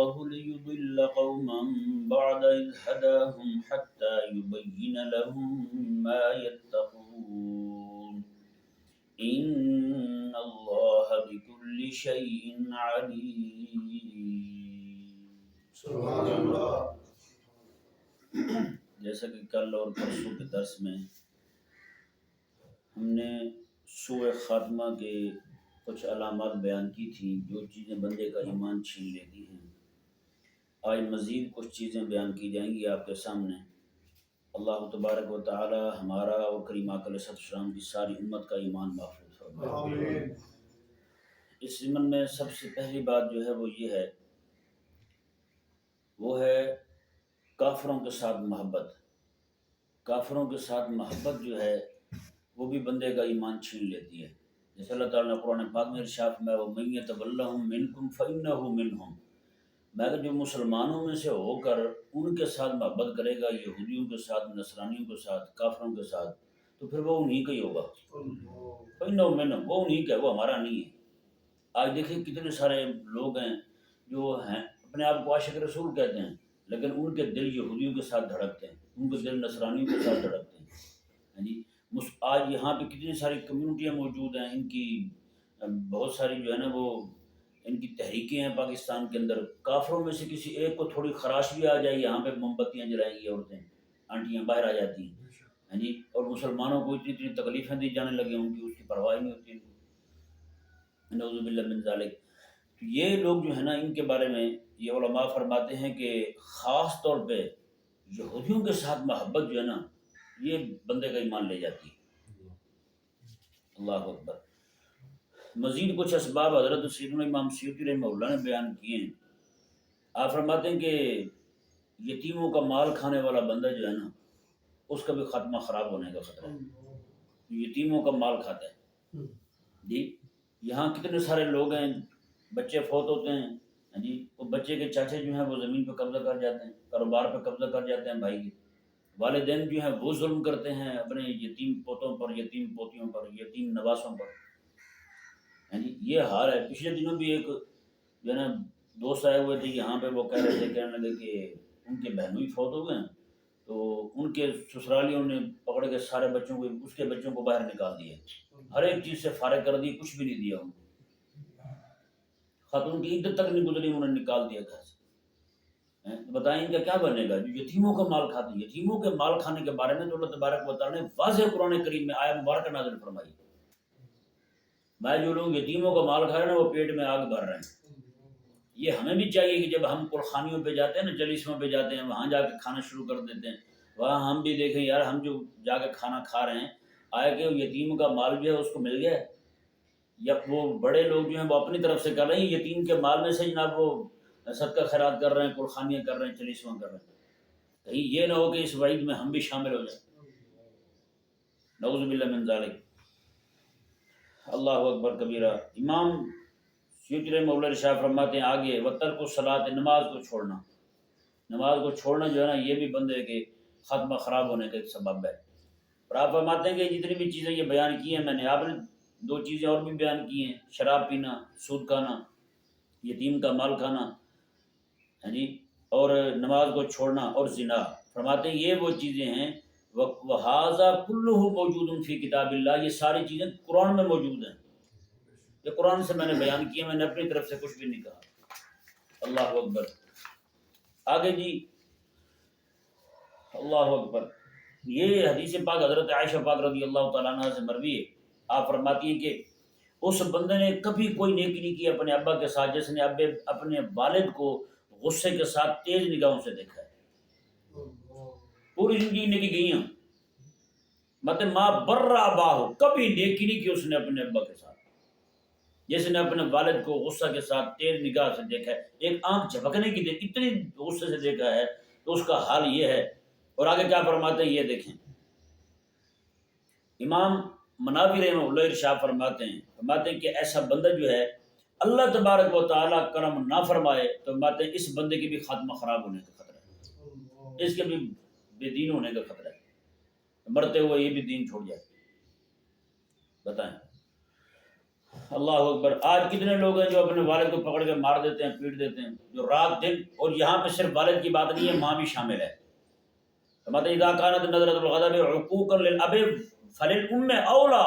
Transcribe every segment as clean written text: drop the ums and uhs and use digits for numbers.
الله ليضل قوما بعد إذ هداهم حتى يبين لهم ما يتقون إن الله بكل شيء عليم. سبحان اللہ. جیسا کہ کل اور پرسوں کے درس میں ہم نے سوء خاتمہ کے کچھ علامات بیان کی تھیں جو چیزیں بندے کا ایمان چھین لیتی ہیں. آج مزید کچھ چیزیں بیان کی جائیں گی آپ کے سامنے. اللہ تبارک و تعالی ہمارا اور کریم آقا علیہ السلام کی ساری امت کا ایمان محفوظ فرمائے. آمین. اس ضمن میں سب سے پہلی بات جو ہے وہ ہے کافروں کے ساتھ محبت. کافروں کے ساتھ محبت جو ہے وہ بھی بندے کا ایمان چھین لیتی ہے. جیسے اللہ تعالیٰ نے قرآن پاک میں ارشاد فرمایا وَمَن يَتَوَلَّهُم مِّنكُمْ فَإِنَّهُ مِنْهُمْ. مگر جو مسلمانوں میں سے ہو کر ان کے ساتھ محبت کرے گا، یہودیوں کے ساتھ، نصرانیوں کے ساتھ، کافروں کے ساتھ، تو پھر وہ انہی کا ہی ہوگا. فَإِنَّهُ مِنْهُمْ، وہ انہی کا ہے، وہ ہمارا نہیں ہے. آج دیکھیں کتنے سارے لوگ ہیں جو ہیں اپنے آپ کو عاشق رسول کہتے ہیں، لیکن ان کے دل یہودیوں کے ساتھ دھڑکتے ہیں، ان کے دل نصرانیوں کے ساتھ دھڑکتے ہیں. یعنی آج یہاں پہ کتنی ساری کمیونٹیاں موجود ہیں، ان کی بہت ساری جو ہے نا وہ ان کی تحریکیں ہیں پاکستان کے اندر. کافروں میں سے کسی ایک کو تھوڑی خراش بھی آ جائے، یہاں پہ موم بتیاں جلائیں گی عورتیں، آنٹیاں باہر آ جاتی ہیں. جی، اور مسلمانوں کو اتنی اتنی تکلیفیں دی جانے لگی، ان کی اس کی پرواہ نہیں ہوتی. نعوذ باللہ من ذالک. تو یہ لوگ جو ہے نا ان کے بارے میں یہ علماء فرماتے ہیں کہ خاص طور پہ یہودیوں کے ساتھ محبت جو ہے نا یہ بندے کا ایمان لے جاتی ہے. اللہ اکبر. مزید کچھ اسباب حضرت سیدنا امام سیوطی رحمہ اللہ نے بیان کیے ہیں. آپ فرماتے ہیں کہ یتیموں کا مال کھانے والا بندہ جو ہے نا اس کا بھی خاتمہ خراب ہونے کا خطرہ ہے. یتیموں کا مال کھاتا ہے. جی، یہاں کتنے سارے لوگ ہیں، بچے فوت ہوتے ہیں، جی وہ بچے کے چاچے جو ہیں وہ زمین پہ قبضہ کر جاتے ہیں، کاروبار پہ قبضہ کر جاتے ہیں بھائی کے. والدین جو ہیں وہ ظلم کرتے ہیں اپنے یتیم پوتوں پر، یتیم پوتیوں پر، یتیم نواسوں پر. یعنی یہ حال ہے. پچھلے دنوں بھی ایک جو ہے نا دوست آئے ہوئے تھے یہاں پہ، وہ کہنے لگے کہ ان کے بہنوئی فوت ہو گئے ہیں تو ان کے سسرالیوں نے پکڑ کے سارے بچوں کو، اس کے بچوں کو باہر نکال دیے، ہر ایک چیز سے فارغ کر دی، کچھ بھی نہیں دیا ان کو. خاتون کی عدت تک نہیں گزری، انہوں نے نکال دیا گھر سے. بتائیں ان کا کیا بنے گا جو یتیموں کا مال کھاتے ہیں. یتیموں کے مال کھانے کے بارے میں تو اللہ تبارک و تعالیٰ نے واضح قرآن کریم میں آیت مبارکہ نازل فرمائی. میں جو لوگ یتیموں کا مال کھا رہے ہیں وہ پیٹ میں آگ بھر رہے ہیں. یہ ہمیں بھی چاہیے کہ جب ہم قرخانیوں پہ جاتے ہیں نا، جلیسوں پہ جاتے ہیں، وہاں جا کے کھانا شروع کر دیتے ہیں، وہاں ہم بھی دیکھیں یار ہم جو جا کے کھانا کھا رہے ہیں آئے کہ یتیم کا مال جو ہے اس کو مل گیا ہے، یا وہ بڑے لوگ جو ہیں وہ اپنی طرف سے کر رہے ہیں یتیم کے مال میں سے جناب وہ صدقہ خیرات کر رہے ہیں، قرخانیاں کر رہے ہیں، چلیسواں کر رہے ہیں. کہیں یہ نہ ہو کہ اس وعید میں ہم بھی شامل ہو جائیں. نعوذ باللہ من ذالک. اللہ اکبر کبیرہ. امام سیوطی رحمہ اللہ ارشاد فرماتے ہیں آگے وترک الصلاۃ، نماز کو چھوڑنا. نماز کو چھوڑنا جو ہے نا یہ بھی بندے کے خاتمہ خراب ہونے کا ایک سبب ہے. اور آپ فرماتے ہیں کہ جتنی بھی چیزیں یہ بیان کی ہیں میں نے، آپ نے دو چیزیں اور بھی بیان کی ہیں، شراب پینا، سود کھانا، یتیم کا مال کھانا، جی، اور نماز کو چھوڑنا اور زنا. فرماتے ہیں یہ وہ چیزیں ہیں وَهَذَا كُلُّهُ مَوْجُودٌ فِي كِتَابِ اللَّهِ، یہ ساری چیزیں قرآن میں موجود ہیں. یہ قرآن سے میں نے بیان کیا، میں نے اپنی طرف سے کچھ بھی نہیں کہا. اللہ اکبر. آگے جی، اللہ اکبر. یہ حدیث پاک حضرت عائشہ پاک رضی اللہ تعالیٰ عنہ سے مروی ہے. آپ فرماتی ہیں کہ اس بندے نے کبھی کوئی نیکی نہیں کی اپنے ابا کے ساتھ جس نے اپنے والد کو غصے کے ساتھ تیز نگاہوں سے دیکھا ہے. پوری زندگی نیکی گئی ہیں، مطلب ماں برا اباہ، کبھی نیکی نہیں کی اس نے اپنے ابا کے ساتھ. جس نے اپنے والد کو غصہ کے ساتھ تیز نگاہ سے دیکھا ہے، ایک آنکھ جھپکنے کی اتنی غصے سے دیکھا ہے تو اس کا حال یہ ہے. اور آگے کیا فرماتے ہیں یہ دیکھیں. امام مناوی رحمہ اللہ ارشاد فرماتے ہیں کہ ایسا بندہ جو ہے اللہ تبارک و تعالیٰ کرم نہ فرمائے تو فرماتے ہیں اس بندے کی بھی خاتمہ خراب ہونے کا خطرہ ہے، اس کے بھی بے دین ہونے کا خطرہ ہے، مرتے ہوئے یہ بھی دین چھوڑ جائے. بتائیں اللہ اکبر. آج کتنے لوگ ہیں جو اپنے والد کو پکڑ کے مار دیتے ہیں، پیٹ دیتے ہیں، جو رات دن. اور یہاں پہ صرف والد کی بات نہیں ہے، ماں بھی شامل ہے. فرماتے ہیں اذا كانت نظرۃ الغضب عقوقا للاب فللام اولا.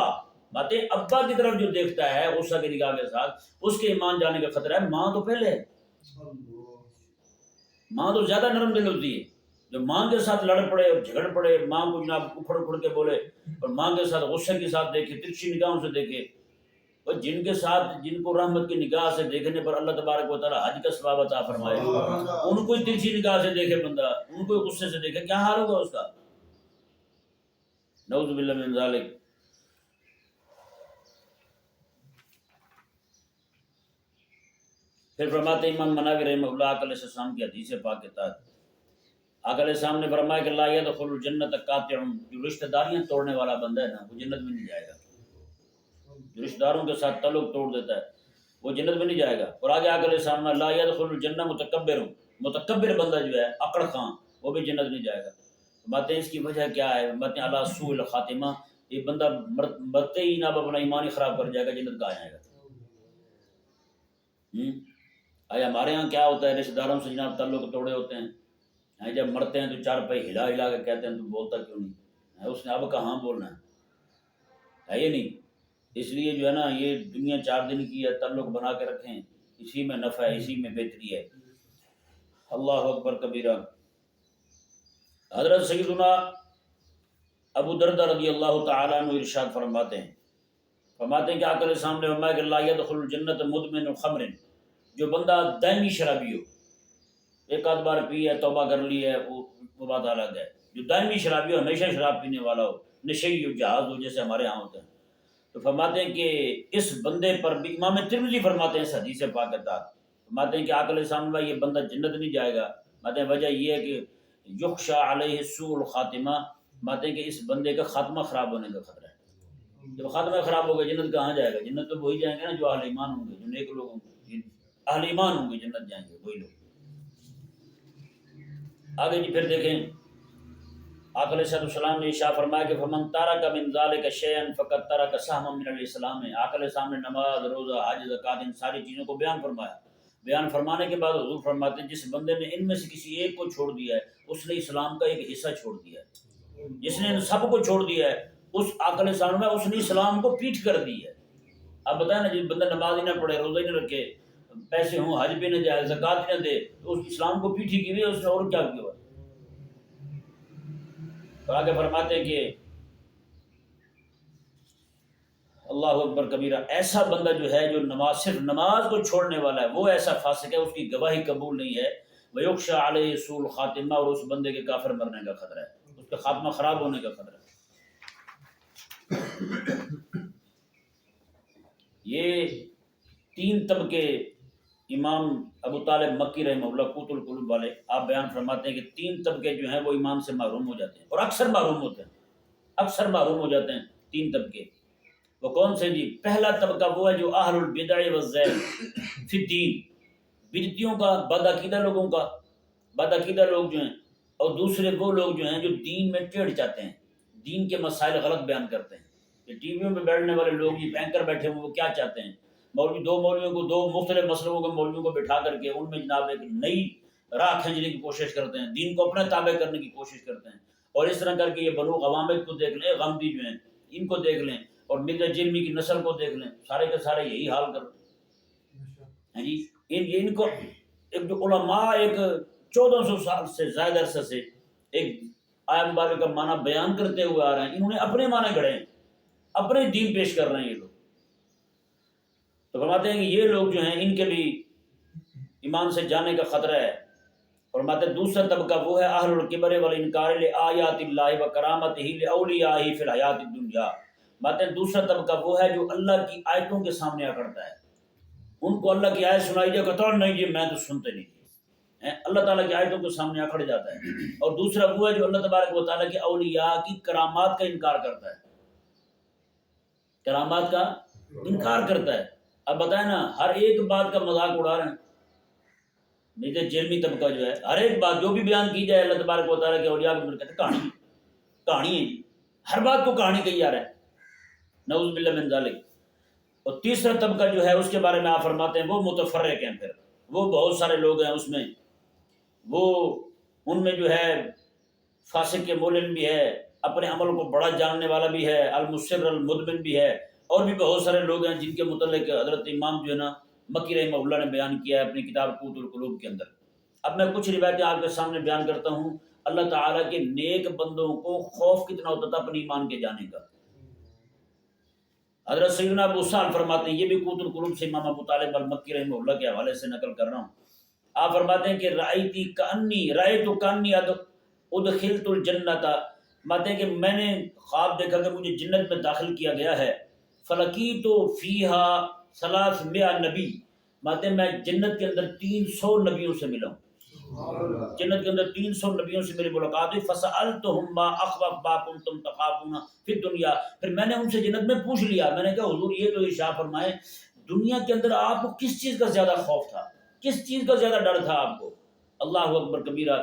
باتیں ابا کی طرف جو دیکھتا ہے غصہ کی نگاہ کے ساتھ، اس کے ایمان جانے کا خطرہ ہے. ماں تو پہلے ہے، ماں تو زیادہ نرم دل ہوتی ہے. جو ماں کے ساتھ لڑ پڑے اور جھگڑ پڑے، ماں کو جناب اکھڑ کے بولے اور ماں کے ساتھ غصے کے ساتھ دیکھے، ترچھی نگاہوں سے دیکھے. اور جن کے ساتھ، جن کو رحمت کی نگاہ سے دیکھنے پر اللہ تبارک و تعالی حج کا ثواب عطا فرمائے، ان کو ترچھی نگاہ سے دیکھے بندہ، ان کو غصے سے دیکھے، کیا حال ہوگا اس کا؟ نعوذ باللہ من ذالک. پھر فرماتے امام مناوی رحمہ اللہ آقا علیہ السلام کی حدیث پاک کے تحت آقا علیہ السلام نے فرمایا کہ لا يدخل الجنت قاطع. جو رشتہ داریاں توڑنے والا بندہ ہے نا، وہ جنت میں نہیں جائے گا. جو رشتہ داروں کے ساتھ تعلق توڑ دیتا ہے وہ جنت میں نہیں جائے گا. اور آگے آقا علیہ السلام نے لا يدخل الجنہ متکبر. متکبر بندہ جو ہے، اکڑ خاں، وہ بھی جنت نہیں جائے گا. باتیں اس کی وجہ کیا ہے؟ باتیں علی سوء الخاتمہ. یہ بندہ مرتے ہی نہ اپنا ایمان ہی خراب کر جائے گا، جنت کہاں جائے گا؟ آیا ہمارے ہاں کیا ہوتا ہے، رشتہ داروں سے جناب تعلق توڑے ہوتے ہیں، جب مرتے ہیں تو چار پہ ہلا ہلا کے کہتے ہیں تو بولتا کیوں نہیں ہے؟ اس نے اب کہاں بولنا ہے یہ نہیں. اس لیے جو ہے نا، یہ دنیا 4 دن کی ہے، تعلق بنا کے رکھیں، اسی میں نفع ہے، اسی میں بہتری ہے. اللہ اکبر کبیرہ. حضرت سیدنا ابو دردہ رضی اللہ تعالیٰ عنہ ارشاد فرماتے ہیں کہ آقا علیہ السلام نے فرمایا کہ لا يدخل الجنت مدمن خمر. جو بندہ دائمی شرابی ہو، ایک آدھ بار پی ہے، توبہ کر لی ہے، وہ بات الگ ہے. جو دائمی شرابی ہو، ہمیشہ شراب پینے والا ہو، نشئی ہو، جہاز ہو، جیسے ہمارے ہاں ہوتے ہیں، تو فرماتے ہیں کہ اس بندے پر بھی، امام ترمذی فرماتے ہیں اس حدیث پاک کے تحت، فرماتے ہیں کہ آقا علیہ السلام نے یہ بندہ جنت نہیں جائے گا. فرماتے ہیں وجہ یہ ہے کہ یخشى علیہ سوء الخاتمہ. فرماتے ہیں کہ اس بندے کا خاتمہ خراب ہونے کا خطرہ ہے. جب خاتمہ خراب ہوگا جنت کہاں جائے گا؟ جنت تو وہی جائیں گے نا جو اہل ایمان ہوں گے، جو نیک لوگ ہوں گے، اہل ایمان ہوں گے، جنت جائیں گے وہی لوگ. آگے جی پھر دیکھیں، آقا علیہ السلام نے ارشاد فرمایا کہ فمن ترک من ذلک شیئا فقد ترک سہما من الاسلام. آقا علیہ السلام نے نماز، روزہ، حج، زکوٰۃ، ان ساری چیزوں کو بیان فرمایا. بیان فرمانے کے بعد حضور فرماتے ہیں جس بندے نے ان میں سے کسی ایک کو چھوڑ دیا ہے، اس نے اسلام کا ایک حصہ چھوڑ دیا ہے. جس نے ان سب کو چھوڑ دیا ہے، اس آقا علیہ السلام میں اس نے اسلام کو پیٹھ کر دی ہے. اب بتائیں نا، جس بندہ نماز ہی نہ پڑھے، روزہ ہی نہ رکھے، پیسے ہوں، حج بھی نہ جائے، زکوٰۃ نہ دے، تو اس اسلام کو پیٹھی کی ہوئی ہے، اس نے اور کیا کیا ہوا. اور آگے فرماتے ہیں کہ اللہ اکبر کبیرہ، ایسا بندہ جو ہے جو نماز، صرف نماز کو چھوڑنے والا ہے، وہ ایسا فاسق ہے، اس کی گواہی قبول نہیں ہے. وَيُخْشَى عَلَيْهِ سُوءُ الْخَاتِمَةِ. اور اس بندے کے کافر مرنے کا خطرہ ہے، اس کا خاتمہ خراب ہونے کا خطرہ ہے. یہ 3 طبقے امام ابو طالب مکی رحمہ اللہ قوت القلوب والے، آپ بیان فرماتے ہیں کہ 3 طبقے جو ہیں وہ ایمان سے محروم ہو جاتے ہیں، اور اکثر محروم ہوتے ہیں، اکثر محروم ہو جاتے ہیں. 3 طبقے وہ کون سے جی؟ پہلا طبقہ وہ ہے جو اہل البدع والزیغ فی الدین، بدعتیوں کا، بدعقیدہ لوگوں کا، بدعقیدہ لوگ جو ہیں. اور دوسرے وہ لوگ جو ہیں جو دین میں ٹیڑھ جاتے ہیں، دین کے مسائل غلط بیان کرتے ہیں. یہ ٹی ویوں پہ بیٹھنے والے لوگ، یہ اینکر بیٹھے ہوئے، وہ کیا چاہتے ہیں؟ مولوی، 2 مولویوں کو، 2 مختلف مسلکوں کے مولویوں کو بٹھا کر کے ان میں جناب ایک نئی راہ کھینچنے کی کوشش کرتے ہیں، دین کو اپنے تابع کرنے کی کوشش کرتے ہیں. اور اس طرح کر کے یہ بنو غوامد کو دیکھ لیں، غامدی جو ہیں ان کو دیکھ لیں، اور مرزا جرمی کی نسل کو دیکھ لیں، سارے کے سارے یہی حال کر ہیں جی. ان کو ایک جو علماء ایک 1400 سال سے زائد عرصہ سے ایک آیت مبارکہ کا معنی بیان کرتے ہوئے آ رہے ہیں، انہوں نے اپنے معنی گھڑے ہیں، اپنے دین پیش کر رہے ہیں یہ لوگ. تو فرماتے ہیں کہ یہ لوگ جو ہیں ان کے بھی ایمان سے جانے کا خطرہ ہے. فرماتے ہیں دوسرا طبقہ وہ ہے اہل الکبر والانکار لآیات اللہ وکرامتہ لاولیائہ فی الحیات الدنیا. فرماتے ہیں دوسرا طبقہ وہ ہے جو اللہ کی آیتوں کے سامنے اکڑتا ہے. ان کو اللہ کی آیت سنائی جائے، کہتا نہیں جی میں تو سنتے نہیں، اللہ تعالیٰ کی آیتوں کے سامنے اکڑ جاتا ہے. اور دوسرا وہ ہے جو اللہ تبارک و تعالیٰ کے اولیاء کی کرامات کا انکار کرتا ہے، کرامات کا انکار کرتا ہے. اب بتائیں نا، ہر ایک بات کا مذاق اڑا رہے ہیں. میرے جرمی طبقہ جو ہے، ہر ایک بات جو بھی بیان کی جائے اللہ تبارک و تعالیٰ کے اولیاء کو کہتے ہیں کہانی ہے جی، ہر بات کو کہانی کہی جا رہا ہے. نعوذ باللہ من ذالک. اور تیسرا طبقہ جو ہے اس کے بارے میں آپ فرماتے ہیں وہ متفرق ہیں، پھر وہ بہت سارے لوگ ہیں اس میں، وہ ان میں جو ہے فاسق کے مولن بھی ہے، اپنے عمل کو بڑا جاننے والا بھی ہے، المصر المدمن بھی ہے، اور بھی بہت سارے لوگ ہیں جن کے متعلق حضرت امام جو ہے نا مکی رحمہ اللہ نے بیان کیا ہے اپنی کتاب قوت القلوب کے اندر۔ اب میں کچھ روایتیں آپ کے سامنے بیان کرتا ہوں، اللہ تعالیٰ کے نیک بندوں کو خوف کتنا ہوتا تھا اپنے ایمان کے جانے کا۔ حضرت سیدنا ابو سعد فرماتے ہیں، یہ بھی قوت القلوب سے امام ابو طالب المکی رحمہ اللہ کے حوالے سے نقل کر رہا ہوں، آپ فرماتے ہیں کہ رأیت کانی ادخلت الجنت، فرماتے ہیں کہ میں نے خواب دیکھا کہ مجھے جنت میں داخل کیا گیا ہے، فلقیت فیہا 300 نبی، فرماتے ہیں میں جنت کے اندر 300 نبیوں سے ملا ہوں، جنت کے اندر 300 نبیوں سے میری ملاقات ہوئی، فسألتهم ما اخوف ما کنتم تخافون فی الدنیا، پھر میں نے ان سے جنت میں پوچھ لیا، میں نے کہا حضور یہ تو ارشاد فرمائے دنیا کے اندر آپ کو کس چیز کا زیادہ خوف تھا، کس چیز کا زیادہ ڈر تھا آپ کو؟ اللہ اکبر کبیرہ،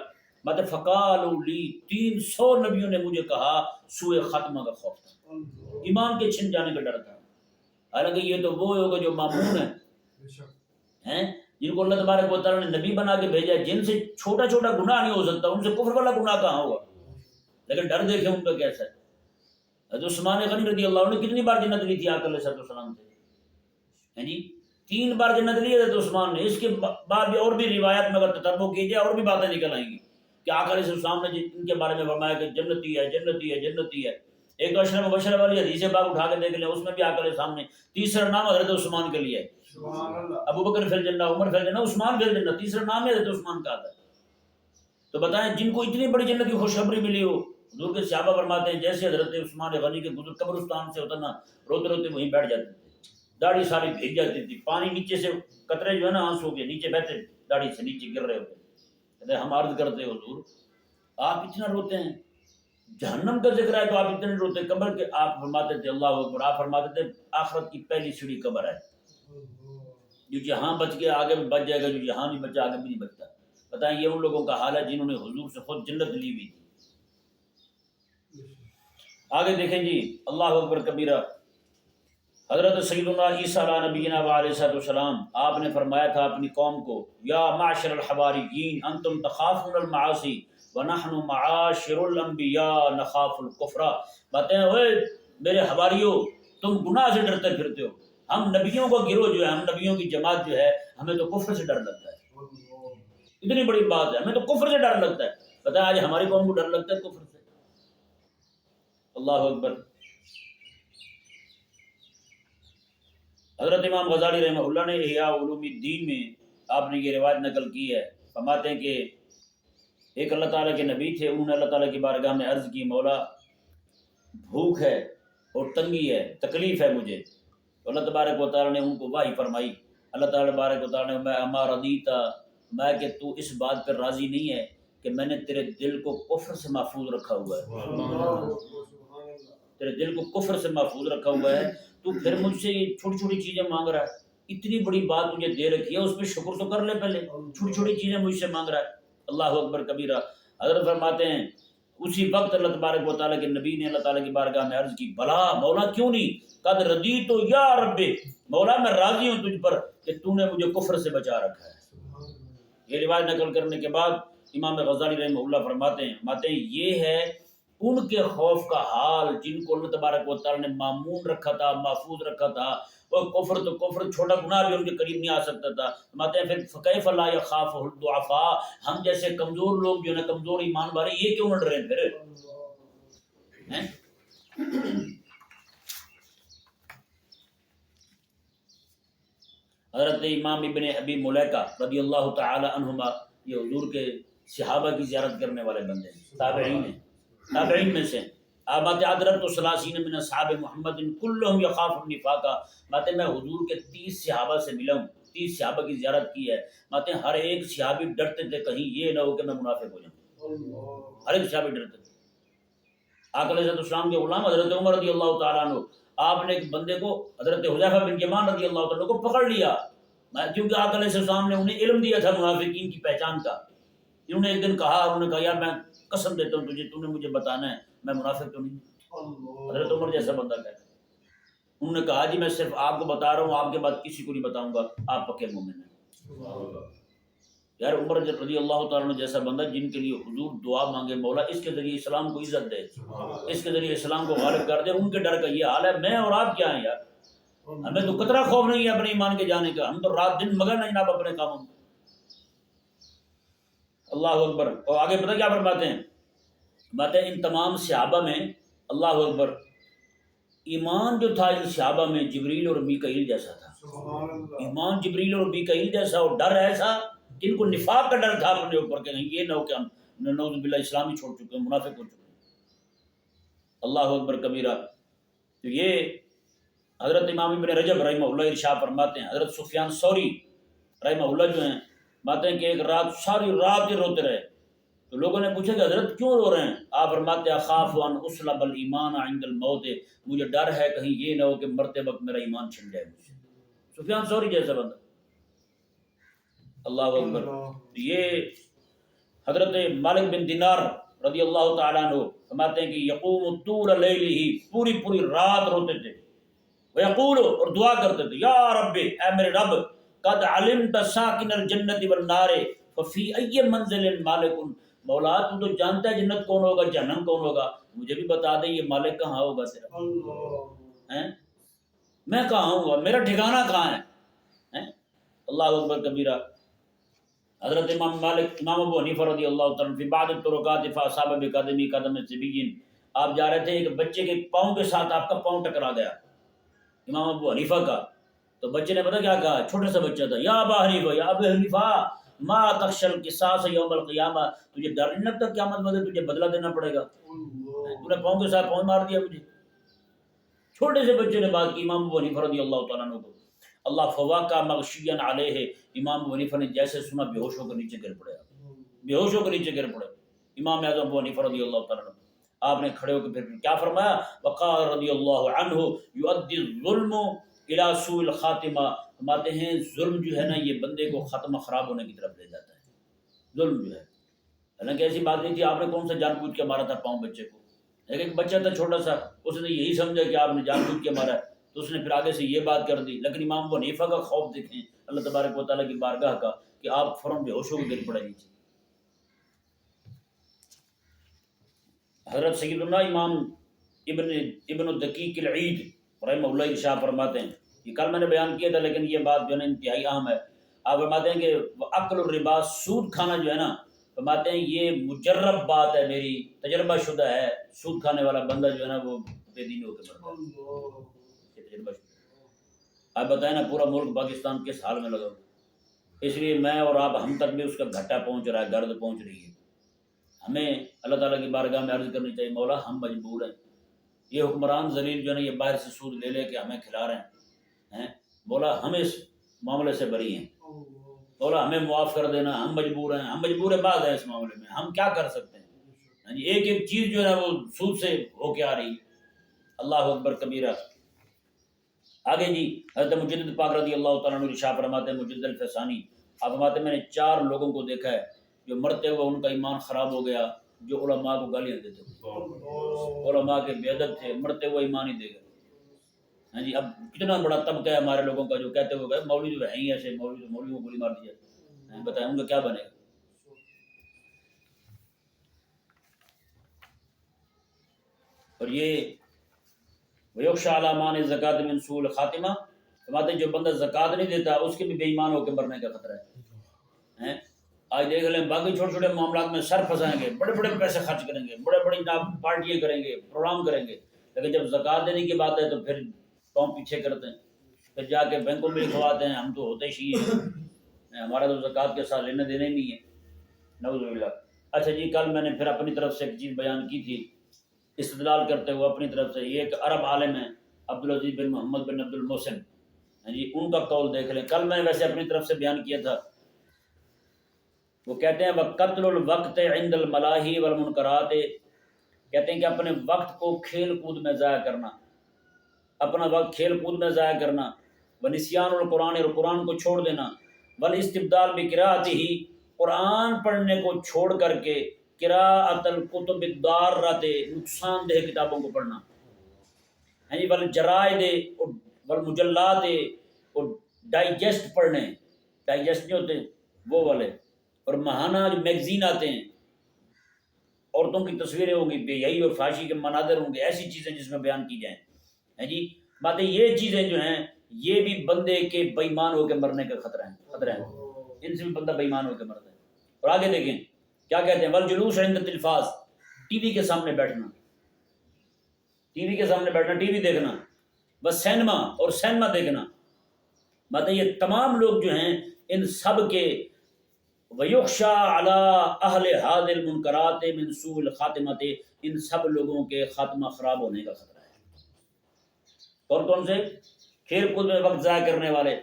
مطلب فقالوا لی، 300 نبیوں نے مجھے کہا سوء خاتمہ کا خوف تھا، ایمان کے چھن جانے کا ڈر تھا۔ حالانکہ یہ تو وہ ہوگا جو معمون ہیں جن کو اللہ تبارک و تعالیٰ نے نبی بنا کے بھیجا ہے، جن سے چھوٹا چھوٹا گناہ نہیں ہو سکتا، ان سے کفر والا گناہ کہاں ہوگا، لیکن ڈر دیکھیں ان کا کیسا ہے۔ حضرت عثمان غنی رضی اللہ عنہ نے کتنی بار جنت لی تھی آقا علیہ السلام سے؟ جی 3 بار جنت لی حضرت عثمان نے، اس کے بعد بھی اور بھی روایات میں اگر تتبع کیجیے اور بھی باتیں نکل آئیں گی کہ آقا علیہ السلام نے ان کے بارے میں فرمایا کہ جنتی ہے جنتی ہے جنتی ہے۔ ایک تو اشرف مبشرہ والی حدیث باب اٹھا کے دیکھ لیں، اس میں بھی آقا علیہ السلام نے تیسرا نام حضرت عثمان کے لیے ہے، ابو بکر فی الجنہ، عمر فی الجنہ، عثمان فی الجنہ، تیسرا نام ہے حضرت عثمان کا آتا ہے۔ تو بتائیں جن کو اتنی بڑی جنت کی خوشخبری ملی ہو، حضور کے صحابہ فرماتے ہیں جیسے حضرت عثمان غنی کے گزر قبرستان سے اترنا، روتے روتے وہیں بیٹھ جاتے تھے، داڑھی ساری بھیگ جاتی تھی، پانی نیچے سے قطرے جو ہے نا آنسو کے نیچے بہتے داڑھی سے نیچے گر رہے ہوتے، کہتے ہم عرض کرتے حضور آپ اتنا روتے ہیں، جہنم کا ذکر ہے تو آپ اتنے روتے، قبر کے آپ فرماتے تھے اللہ اکبر، آپ فرماتے تھے آخرت کی پہلی سیڑھی قبر ہے، جو جہاں بچ گیا آگے بھی بچ جائے گا، جو جہاں نہیں بچا آگے بھی نہیں بچتا۔ بتائیں یہ ان لوگوں کا حال ہے جنہوں نے حضور سے خود جنت لی ہوئی تھی۔ آگے دیکھیں جی، اللہ اکبر کبیرہ، حضرت سیدنا عیسیٰ علیہ نبینا علیہ السلام آپ نے فرمایا تھا اپنی قوم کو، یا معاشر الحواریین انتم تخافون المعاصی ونحن معاشر الانبیاء نخاف الکفر، بتائیں اوے میرے حواریوں تم گناہ سے ڈرتے پھرتے ہو، ہم نبیوں کا گروہ جو ہے، ہم نبیوں کی جماعت جو ہے، ہمیں تو کفر سے ڈر لگتا ہے، اتنی بڑی بات ہے، ہمیں تو کفر سے ڈر لگتا ہے۔ بتائیں آج ہماری قوم کو ڈر لگتا ہے کفر سے؟ اللہ اکبر۔ حضرت امام غزالی رحمہ اللہ نے احیاء علوم الدین میں آپ نے یہ روایت نقل کی ہے، فرماتے ہیں کہ ایک اللہ تعالیٰ کے نبی تھے، انہوں نے اللہ تعالیٰ کی بارگاہ میں عرض کی مولا بھوک ہے اور تنگی ہے، تکلیف ہے مجھے، تو اللہ تبارک و تعالیٰ نے ان کو وحی فرمائی، اللہ تعالیٰ تبارک و تعالیٰ نے میں اما ردیتا، میں کہ تو اس بات پر راضی نہیں ہے کہ میں نے تیرے دل کو کفر سے محفوظ رکھا ہوا ہے، تیرے دل کو کفر سے محفوظ رکھا ہوا ہے، تو پھر مجھ سے یہ چھوٹی چھوٹی چیزیں مانگ رہا ہے، اتنی بڑی بات تجھے دے رکھی ہے اس پہ شکر تو کر لے، پہلے چھوٹی چھوٹی چیزیں مجھ سے مانگ رہا ہے۔ اللہ اکبر کبیرہ۔ حضرت فرماتے ہیں اسی وقت اللہ تبارک و تعالیٰ کے نبی نے اللہ تعالیٰ کی بارگاہ میں عرض کی، بھلا مولا کیوں نہیں، قد ردیت یا رب، مولا میں راضی ہوں تجھ پر کہ تو نے مجھے کفر سے بچا رکھا ہے۔ یہ روایت نقل کرنے کے بعد امام غزالی رحمہ اللہ فرماتے ہیں یہ ہے ان کے خوف کا حال جن کو اللہ تبارک و تعالیٰ نے معمون رکھا تھا، محفوظ رکھا تھا، اور کفر تو کفر، چھوٹا گناہ بھی ان کے قریب نہیں آ سکتا تھا۔ فرماتے ہیں پھر فکیف لا یخاف الضعفاء، ہم جیسے کمزور لوگ جو ہے نا، کمزور ایمان والے، یہ کیوں نہ ڈریں پھر؟ حضرت امام ابن ابی ملیکہ رضی اللہ تعالی عنہما، یہ حضور کے صحابہ کی زیارت کرنے والے بندے ہیں، تابعین میں سے، آباد عدرت و ثلاثین من اصحاب محمد کلہم یخاف النفاق، ماتے میں حضور کے 30 صحابہ سے ملا ہوں، 30 صحابہ کی زیارت کی ہے، ماتے ہر ایک صحابی ڈرتے تھے کہیں یہ نہ ہو کہ میں منافق ہو جاؤں، ہر ایک صحابی ڈرتے تھے۔ آقا علیہ السلام کے غلام حضرت عمر رضی اللہ تعالیٰ عنہ، آپ نے ایک بندے کو حضرت حذیفہ بن یمان رضی اللہ تعالیٰ کو پکڑ لیا، کیونکہ آقا علیہ السلام نے انہیں علم دیا تھا منافقین کی پہچان کا۔ انہوں نے ایک دن کہا، انہوں نے کہا یار میں قسم دیتا ہوں تجھے، تو نے مجھے بتانا ہے میں منافق تو نہیں۔ حضرت عمر جیسا بندہ کہتا ہے انہوں نے کہا جی میں صرف آپ کو بتا رہا ہوں، آپ کے بعد کسی کو نہیں بتاؤں گا، آپ پکے مومن ہیں۔ یار عمر رضی اللہ تعالیٰ عنہ جیسا بندہ جن کے لیے حضور دعا مانگے مولا اس کے ذریعے اسلام کو عزت دے، اس کے ذریعے اسلام کو غالب کر دے، ان کے ڈر کا یہ حال ہے۔ میں اور آپ کیا ہیں یار، ہمیں تو قطرہ خوف نہیں ہے اپنے ایمان کے جانے کا، ہم تو رات دن مگن ہیں جناب اپنے کاموں میں۔ اللہ اکبر۔ اور آگے پتہ کیا فرماتے ہیں؟ باتیں ان تمام صحابہ میں اللہ اکبر ایمان جو تھا ان صحابہ میں جبریل اور میکائیل جیسا تھا، ایمان جبریل اور میکائیل جیسا، اور ڈر ایسا جن کو نفاق کا ڈر تھا اپنے اوپر کہ نہیں یہ نہ ہو کہ ہم نعوذ باللہ اسلام ہی چھوڑ چکے ہیں، منافق ہو چکے ہیں۔ اللہ اکبر کبیرہ۔ تو یہ حضرت امام ابن رجب رحمہ اللہ ارشاد فرماتے ہیں، حضرت سفیان ثوری رحمہ اللہ جو ہیں باتیں کہ ایک رات ساری رات ہی روتے رہے، تو لوگوں نے پوچھا کہ حضرت کیوں رو رہے ہیں؟ آپ فرماتے ہیں اخاف ان اسلب الایمان عند الموت، مجھے ڈر ہے کہیں یہ نہ ہو کہ مرتے وقت میرا ایمان چھن جائے مجھ سے۔ سفیان ثوری جیسا بندہ، اللہ اکبر۔ یہ حضرت مالک بن دینار رضی اللہ تعالیٰ عنہ فرماتے ہیں کہ یقوم طول لیلہ، پوری پوری رات روتے تھے، ویقول، اور دعا کرتے تھے، یا رب، اے میرے رب، قد علمت ساکن الجنت والنار ففی ای منزل مالک، مولا تو تو جانتا ہے جنت کون ہوگا جہنم کون ہوگا، مجھے بھی بتا دے یہ مالک کہاں ہوگا تیرا، ہیں؟ میں کہاں ہوں، میرا ٹھکانہ کہاں ہے؟ اللہ اکبر کبیرہ۔ حضرت امام مالک، امام ابو حنیفہ رضی اللہ تعالیٰ فی بعض الطرقات فاصاب بقدمی قدم صبی، آپ جا رہے تھے ایک بچے کے پاؤں کے ساتھ آپ کا پاؤں ٹکرا گیا، امام ابو حنیفہ کا، تو بچے نے پتہ کیا کہا، چھوٹا سا بچہ تھا، یا ابا حنیفہ، یا ابو حنیفہ، ما تخشى القصاص یوم القیامہ، تجھے ڈر نہیں لگتا قیامت میں تجھے بدلہ دینا پڑے گا، تو نے پاؤں کے ساتھ پاؤں مار دیا مجھے۔ چھوٹے سے بچے نے بات کی امام ابو حنیفہ رضی اللہ تعالیٰ عنہ کو، اللہ فواقع مغشیا علیہ، امام ابو حنیفہ نے جیسے سنا بے ہوش ہو کر نیچے گر پڑے، بے ہوش ہو کر نیچے گر پڑے امام اعظم ابو حنیفہ رضی اللہ تعالیٰ عنہ۔ آپ نے کھڑے ہو کے پھر کیا فرمایا، وقال رضی اللہ عنہ یؤدی الظلم الی سوء الخاتمہ، فرماتے ہیں ظلم جو ہے نا یہ بندے کو ختمہ خراب ہونے کی طرف لے جاتا ہے، ظلم جو ہے، حالانکہ ایسی بات نہیں تھی، آپ نے کون سا جان بوجھ کے مارا تھا پاؤں بچے کو، ایک بچہ تھا چھوٹا سا، اس نے یہی سمجھا کہ آپ نے جان بوجھ کے مارا ہے، تو اس نے پھر آگے سے یہ بات کر دی، لیکن امام ابو حنیفہ کا خوف دیکھیں اللہ تبارک و تعالیٰ کی بارگاہ کا، کہ آپ فوراً بے ہوش ہو کے گر پڑے نیچے۔ حضرت سیدنا امام ابن الدقیق العید رحمہ اللہ ارشاد فرماتے ہیں، یہ کل میں نے بیان کیا تھا لیکن یہ بات جو ہے نا انتہائی اہم ہے، آپ فرماتے ہیں کہ عقل الربا، سود کھانا جو ہے نا، فرماتے ہیں یہ مجرب بات ہے، میری تجربہ شدہ ہے، سود کھانے والا بندہ جو ہے نا وہ بے دین ہو کے مرتا ہے، تجربہ شدہ۔ آپ بتائیں نا پورا ملک پاکستان کس حال میں لگا، اس لیے میں اور آپ ہم تک بھی اس کا گھاٹا پہنچ رہا ہے، گرد پہنچ رہی ہے، ہمیں اللہ تعالیٰ کی بارگاہ میں عرض کرنی چاہیے، مولا ہم مجبور ہیں، یہ حکمران ذلیل جو ہے نا یہ باہر سے سود لے لے کے ہمیں کھلا رہے ہیں، مولا ہم اس معاملے سے بری ہیں، مولا ہمیں معاف کر دینا، ہم مجبور ہیں، ہم مجبور بعض ہیں اس معاملے میں، ہم کیا کر سکتے ہیں، ایک ایک چیز جو ہے نا وہ سود سے ہو کے آ رہی ہے۔ اللہ اکبر کبیرہ۔ آگے جی حضرت مجدد پاک رضی اللہ تعالیٰ عنہ ارشاد فرماتے ہیں، مجدد الفسانی آپ فرماتے ہیں میں نے 4 لوگوں کو دیکھا ہے جو مرتے ہوئے ان کا ایمان خراب ہو گیا، جو علماء کو گالیاں دیتے تھے، علماء کے بے ادب تھے، مرتے ہوئے ایمان ہی دے گئے۔ ہاں جی، اب کتنا بڑا طبقہ ہے ہمارے لوگوں کا جو کہتے ہوئے گئے مولوی جو ہے ہی ایسے، مولویوں کو گولی مار دی جائے، بتائیں ان کا کیا بنے گا۔ اور یہ ویخشى علی مان الزکوٰۃ من سوء الخاتمہ، فرماتے ہیں جو بندہ زکوٰۃ نہیں دیتا اس کے بھی بے ایمان ہو کے مرنے کا خطرہ ہے۔ آج دیکھ لیں باقی چھوٹے چھوٹے معاملات میں سر پھنسائیں گے، بڑے بڑے پیسے خرچ کریں گے، بڑے بڑی پارٹیاں کریں گے، پروگرام کریں گے، لیکن جب زکوٰۃ دینے کی بات ہے تو پھر پاؤں پیچھے کرتے ہیں، پھر جا کے بینکوں میں لکھواتے ہیں ہم تو ہوتے شیعہ ہیں، ہمارا تو زکوٰۃ کے ساتھ لینے دینے نہیں ہے، نعوذ باللہ۔ اچھا جی، کل میں نے پھر اپنی طرف سے ایک چیز بیان کی تھی استدلال کرتے ہوئے اپنی طرف سے، یہ ایک عرب عالم ہے عبدالعزیز بن محمد بن عبد المحسن، جی ان کا قول دیکھ لیں، کل میں نے ویسے اپنی طرف سے بیان کیا تھا، وہ کہتے ہیں وَقَتْلُ الْوَقْتِ عِنْدَ الْمَلَاهِي وَالْمُنْكَرَاتِ، کہتے ہیں کہ اپنے وقت کو کھیل کود میں ضائع کرنا، اپنا وقت کھیل کود میں ضائع کرنا، وَنِسْيَانُ الْقُرْآنِ، اور قرآن کو چھوڑ دینا، وَالْاِسْتِبْدَالُ بِقِرَاءَتِهِ، قرآن پڑھنے کو چھوڑ کر کے قراءۃ الکتب الضارۃ، نقصان دہ کتابوں کو پڑھنا، ہیں جی، والجرائد والمجلات اور ڈائجسٹ پڑھنے، ڈائجسٹ نہیں ہوتے وہ والے، اور ماہانہ جو میگزین آتے ہیں، عورتوں کی تصویریں ہوں گی، بے حیائی اور فحاشی کے مناظر ہوں گے، ایسی چیزیں جس میں بیان کی جائیں، ہیں جی باتیں، یہ چیزیں جو ہیں یہ بھی بندے کے بے ایمان ہو کے مرنے کا خطرہ ہے، ان سے بھی بندہ بے ایمان ہو کے مرتا ہے۔ اور آگے دیکھیں کیا کہتے ہیں، والجلوس عند التلفاز، ٹی وی کے سامنے بیٹھنا، ٹی وی کے سامنے بیٹھنا، ٹی وی دیکھنا، بس سینما اور سینما دیکھنا، باتیں یہ تمام لوگ جو ہیں ان سب کے ویخشا علی اہل هذه المنکرات من سوء الخاتمۃ، ان سب لوگوں کے خاتمہ خراب ہونے کا خطرہ ہے۔ اور کون سے؟ کھیل کود میں وقت ضائع کرنے والے،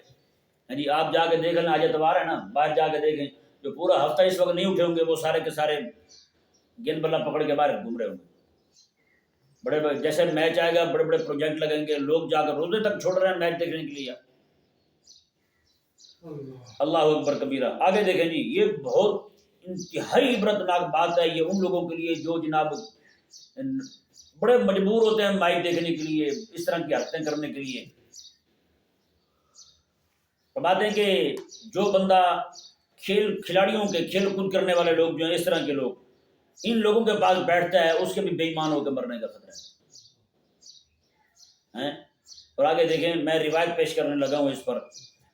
ہاں جی، آپ جا کے دیکھ لیں، آج اتوار ہے نا، باہر جا کے دیکھیں، جو پورا ہفتہ اس وقت نہیں اٹھے ہوں گے وہ سارے کے سارے گیند بلا پکڑ کے باہر گھوم رہے ہوں گے، بڑے بڑے جیسے میچ آئے گا بڑے بڑے پروجیکٹ لگیں گے، لوگ جا کر روزے تک چھوڑ رہے ہیں میچ دیکھنے کے لیے۔ اللہ اکبر کبیرہ۔ آگے دیکھیں جی، یہ بہت انتہائی عبرتناک بات ہے، یہ ان لوگوں کے لیے جو جناب بڑے مجبور ہوتے ہیں مائک دیکھنے کے لیے، اس طرح کی حرکتیں کرنے کے لیے۔ فرماتے ہیں کہ جو بندہ کھلاڑیوں کے کھیل کود کرنے والے لوگ جو ہیں، اس طرح کے لوگ، ان لوگوں کے پاس بیٹھتا ہے، اس کے بھی بے ایمان ہو کے مرنے کا خطرہ ہے۔ اور آگے دیکھیں، میں روایت پیش کرنے لگا ہوں اس پر،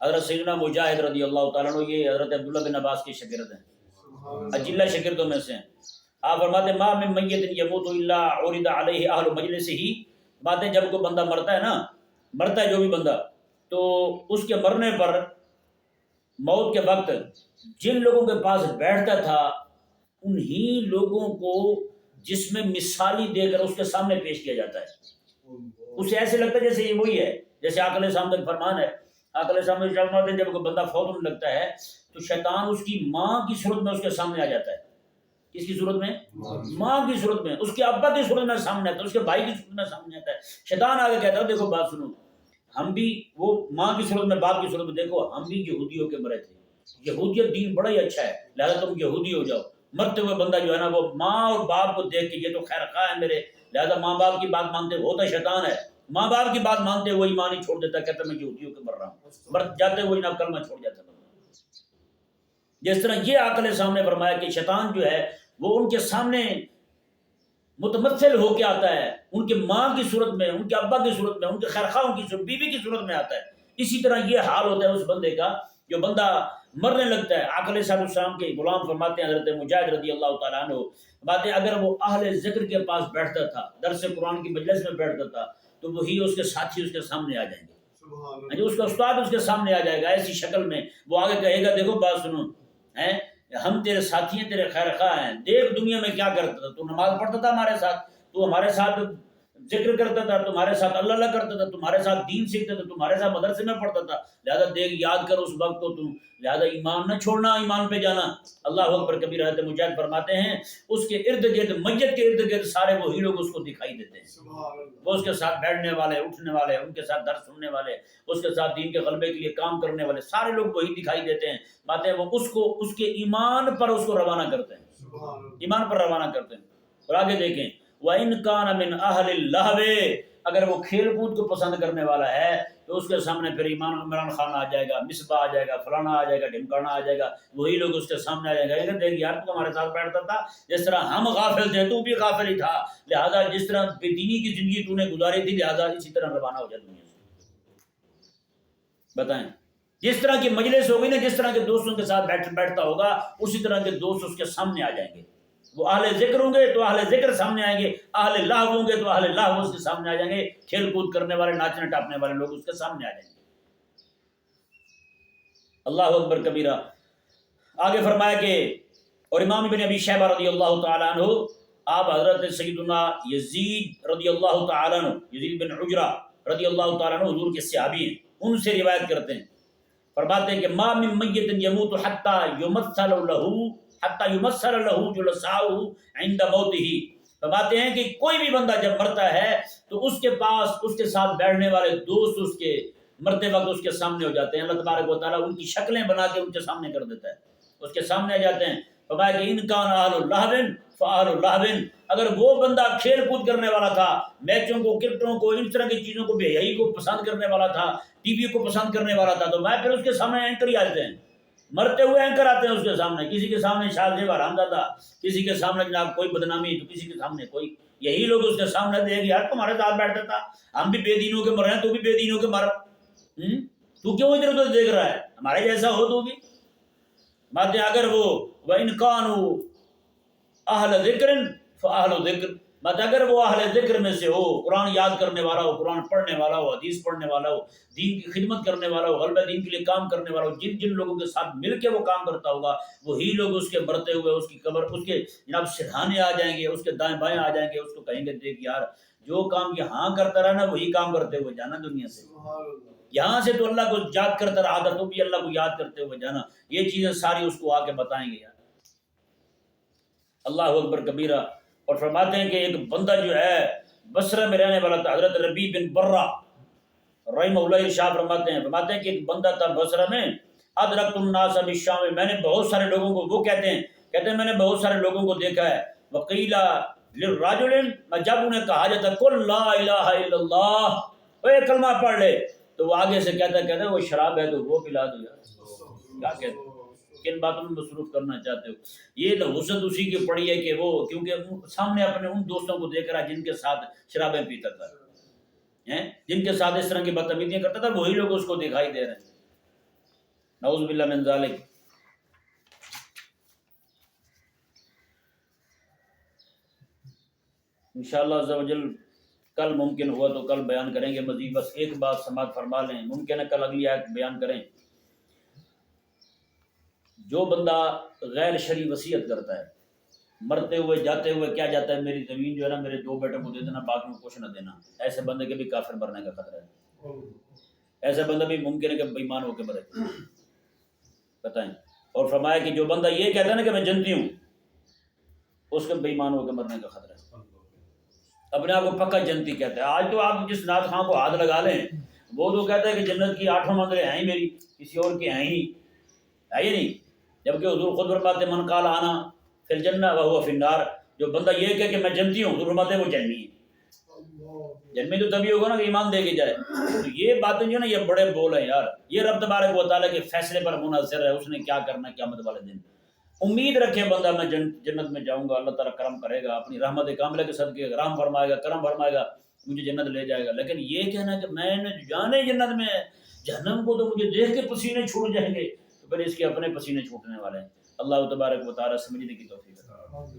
حضرت سیدنا مجاہد رضی اللہ تعالیٰ عنہ، یہ حضرت عبداللہ بن عباس کے شاگرد ہیں، اجلہ شاگردوں میں سے ہیں۔ آپ فرماتے ہیں ما من میت یموت الا عرض علیہ اہل مجلسہ، باتیں جب کوئی بندہ مرتا ہے نا، مرتا ہے جو بھی بندہ، تو اس کے مرنے پر موت کے وقت جن لوگوں کے پاس بیٹھتا تھا انہی لوگوں کو جس میں مثالی دے کر اس کے سامنے پیش کیا جاتا ہے، اسے ایسے لگتا ہے جیسے یہ وہی ہے، جیسے آقا علیہ السلام کا فرمان ہے، آقا علیہ السلام فرماتے ہیں جب کوئی بندہ فوت ہونے لگتا ہے تو شیطان اس کی ماں کی صورت میں اس کے سامنے آ جاتا ہے۔ کس کی صورت میں؟ ماں کی صورت میں، اس کے ابا کی صورت میں سامنے آتا ہے، اس کے بھائی کی صورت میں سامنے آتا ہے۔ شیطان آگے کہتا ہے دیکھو بات سنو، ہم بھی وہ ماں کی صورت میں باپ کی صورت میں، دیکھو ہم بھی یہودی ہو کے مرے تھے، یہودیت دین بڑا ہی اچھا ہے، لہذا تم یہودی ہو جاؤ۔ مرتے ہوئے بندہ جو ہے نا وہ ماں اور باپ کو دیکھ کے یہ تو خیر خواہ ہے میرے، لہذا ماں باپ کی بات مانتے ہوتا شیطان ہے، ماں باپ کی بات مانتے ہوئے ایمان ہی چھوڑ دیتا ہے، کہتا میں یہودی ہو کے مر رہا ہوں، مر جاتے ہوئے نہ کلمہ چھوڑ جاتا ہے۔ جس طرح یہ آقا علیہ السلام نے فرمایا کہ شیطان جو ہے وہ ان کے سامنے متمثل ہو کے آتا ہے، ان کے ماں کی صورت میں، ان کے ابا کی صورت میں، ان کے خیرخواہوں کی صورت، بیوی کی صورت میں آتا ہے۔ اسی طرح یہ حال ہوتا ہے اس بندے کا جو بندہ مرنے لگتا ہے۔ آقا علیہ السلام کے غلام فرماتے ہیں حضرت مجاہد رضی اللہ تعالیٰ عنہ، باتیں اگر وہ اہل ذکر کے پاس بیٹھتا تھا، درس قرآن کی مجلس میں بیٹھتا تھا، تو وہی اس کے ساتھی اس کے سامنے آ جائیں گے، جو اس کا استاد اس کے سامنے آ جائے گا ایسی شکل میں، وہ آگے کہے گا دیکھو بات سنو، ہم تیرے ساتھی ہیں، تیرے خیر خواہ ہیں، دیکھ دنیا میں کیا کرتا تھا، تو نماز پڑھتا تھا ہمارے ساتھ، تو ہمارے ساتھ ذکر کرتا تھا، تمہارے ساتھ اللہ اللہ کرتا تھا، تمہارے ساتھ دین سیکھتا تھا، تمہارے ساتھ مدرسے میں پڑھتا تھا، لہذا دیکھ یاد کر اس وقت کو تم، لہذا ایمان نہ چھوڑنا، ایمان پہ جانا۔ اللہ اکبر کبیر۔ حضرت مجاہد فرماتے ہیں اس کے ارد گرد، میت کے ارد گرد سارے وہی لوگ اس کو دکھائی دیتے ہیں، وہ اس کے ساتھ بیٹھنے والے، اٹھنے والے، ان کے ساتھ درس سننے والے، اس کے ساتھ دین کے غلبے کے لیے کام کرنے والے، سارے لوگ وہی دکھائی دیتے ہیں۔ باتیں وہ اس کو اس کے ایمان پر اس کو روانہ کرتے ہیں، ایمان پر روانہ کرتے ہیں۔ اور آگے دیکھیں وَإِنْ كَانَ مِنْ أَهْلِ اللَّهْوِ، اگر وہ کھیل کود کو پسند کرنے والا ہے تو اس کے سامنے پھر عمران خان آ جائے گا، مصباح آ جائے گا، فلانا آ جائے گا، ڈھمکانا آ جائے گا، وہی لوگ اس کے سامنے آ جائے گا، دیکھ یار تو ہمارے ساتھ بیٹھتا تھا، جس طرح ہم غافل تھے تو بھی غافل ہی تھا، لہذا جس طرح بے دینی کی زندگی تو نے گزاری تھی، لہذا اسی طرح روانہ ہو جائے دنیا سے۔ بتائیں جس طرح کی مجلس ہوگی نا، جس طرح کے دوستوں کے ساتھ بیٹھتا ہوگا، اسی طرح کے دوست اس کے سامنے آ جائیں گے۔ وہ اہل ذکر ہوں گے تو اہل ذکر سامنے آئیں گے، اہل لہو ہوں گے تو اہل لہو اس کے سامنے آ جائیں گے، کھیل کود کرنے والے، ناچنے ٹاپنے والے لوگ اس کے سامنے آ جائیں گے۔ اللہ اکبر کبیرہ۔ آگے فرمایا کہ اور امام ابن ابی شیبہ رضی اللہ تعالیٰ عنہ، آپ حضرت سیدنا یزید رضی اللہ تعالیٰ عنہ، یزید بن عجرہ رضی اللہ تعالیٰ عنہ حضور کے صحابی ہیں، ان سے روایت کرتے ہیں، فرماتے ہیں کہ ما من میت یموت حتی یمثل له جلساؤہ عند موتہ، فرماتے ہیں کہ کوئی بھی بندہ جب مرتا ہے تو اس کے پاس اس کے ساتھ بیٹھنے والے دوست اس کے مرتے وقت اس کے سامنے ہو جاتے ہیں، اللہ تبارک و تعالیٰ ان کی شکلیں بنا کے ان کے سامنے کر دیتا ہے، اس کے سامنے آ جاتے ہیں، فرمایا کہ ان کان اہل لہو فاہل لہو، اگر وہ بندہ کھیل کود کرنے والا تھا، میچوں کو، کرکٹوں کو، اس طرح کی چیزوں کو، بے حیائی کو پسند کرنے والا تھا، ٹی وی کو پسند کرنے والا تھا، تو میں پھر اس کے سامنے اینکر ہی آتے ہیں، مرتے ہوئے اینکر آتے ہیں اس کے سامنے، کسی کے سامنے شاذ و حرامزادہ، کسی کے سامنے جناب کوئی بدنامی، تو کسی کے سامنے کوئی، یہی لوگ اس کے سامنے دے گی، یار تمہارے ساتھ بیٹھتا تھا، ہم بھی بے دینوں کے مر رہے ہیں، تو بھی بے دینوں کے مر، تو کیوں ادھر ادھر دیکھ رہا ہے، ہمارے جیسا ہو تو بھی باتیں، اگر وہ وَإِنْ كَانُوا اہل ذکر فاہل ذکر، مت اگر وہ اہل ذکر میں سے ہو، قرآن یاد کرنے والا ہو، قرآن پڑھنے والا ہو، حدیث پڑھنے والا ہو، دین کی خدمت کرنے والا ہو، غلبہ دین کے لیے کام کرنے والا ہو، جن جن لوگوں کے ساتھ مل کے وہ کام کرتا ہوگا، وہی لوگ اس کے مرتے ہوئے اس کی قبر، اس کے جناب سرہانے آ جائیں گے، اس کے دائیں بائیں آ جائیں گے، اس کو کہیں گے دیکھ یار جو کام یہاں کرتا رہا نا وہی کام کرتے ہوئے جانا دنیا سے، یہاں سے تو اللہ کو یاد کرتا رہا تھا، تو بھی اللہ کو یاد کرتے ہوئے جانا، یہ چیزیں ساری اس کو آ کے بتائیں گے یار۔ اللہ اکبر کبیرہ۔ اور فرماتے ہیں کہ ایک بندہ جو ہے بصرہ میں رہنے والا تھا، حضرت ربیع بن برہ رحمہ اللہ ارشاد فرماتے ہیں کہ ایک بندہ تھا بصرہ میں، ادرکت الناس بالشام، میں نے بہت سارے لوگوں کو، وہ کہتے ہیں میں نے بہت سارے لوگوں کو دیکھا ہے، وقیل للرجل، جب انہیں کہا جاتا قل لا الہ الا اللہ، اے کلمہ پڑھ لے، تو وہ آگے سے کہتا وہ شراب ہے تو وہ پلا دو یار، کیا کہتے ہیں، کن باتوں میں مصروف کرنا چاہتے ہو، یہ لغزت اسی کی پڑی ہے کہ وہ کیونکہ سامنے اپنے ان دوستوں کو دیکھ رہا جن کے ساتھ شرابیں پیتا تھا، جن کے ساتھ اس طرح کی بدتمیزیاں کرتا تھا، وہی لوگ اس کو دکھائی دے رہے ہیں، نعوذ باللہ من ذالک۔ انشاءاللہ عز و جل کل ممکن ہوا تو کل بیان کریں گے مزید، بس ایک بات سماعت فرما لیں، ممکن ہے کل اگلی آیت بیان کریں۔ جو بندہ غیر شرعی وصیت کرتا ہے، مرتے ہوئے جاتے ہوئے کیا جاتا ہے میری زمین جو ہے نا میرے 2 بیٹوں کو دے دینا، باقی کو کچھ نہ دینا، ایسے بندے کے بھی کافر مرنے کا خطرہ ہے، ایسا بندہ بھی ممکن ہے کہ بے ایمان ہو کے مرے، بتائیں۔ اور فرمایا کہ جو بندہ یہ کہتا ہے نا کہ میں جنتی ہوں، اس کے بے ایمان ہو کے مرنے کا خطرہ ہے، اپنے آپ کو پکا جنتی کہتا ہے۔ آج تو آپ جس نعت خواں کو ہاتھ لگا لیں، وہ تو کہتا ہے کہ جنت کی 8 منزلیں ہیں ہی میری، کسی اور کی ہیں ہی، ہے ہی نہیں، جبکہ حضور خود فرماتے من قال انا فی الجنہ وهو فی النار، جو بندہ یہ کہے کہ میں جنتی ہوں، حضور فرماتے ہیں وہ جنمی ہے، جنمی تو تبھی ہوگا نا کہ ایمان دے کے جائے۔ تو یہ باتیں جو ہے نا یہ بڑے بول ہیں یار، یہ رب تبارک و تعالیٰ کے فیصلے پر منحصر ہے، اس نے کیا کرنا ہے قیامت والے دن۔ امید رکھے بندہ میں جنت میں جاؤں گا، اللہ تعالیٰ کرم کرے گا، اپنی رحمت کاملہ کے صدقے رحم فرمائے گا، کرم فرمائے گا، مجھے جنت لے جائے گا۔ لیکن یہ کہنا کہ میں نے جانے جنت میں ہے، جہنم کو تو مجھے دیکھ کے پسینے چھوٹ جائیں گے، تو پھر اس کے اپنے پسینے چھوٹنے والے ہیں۔ اللہ تبارک و تعالیٰ سمجھنے کی توفیق عطا فرمائے۔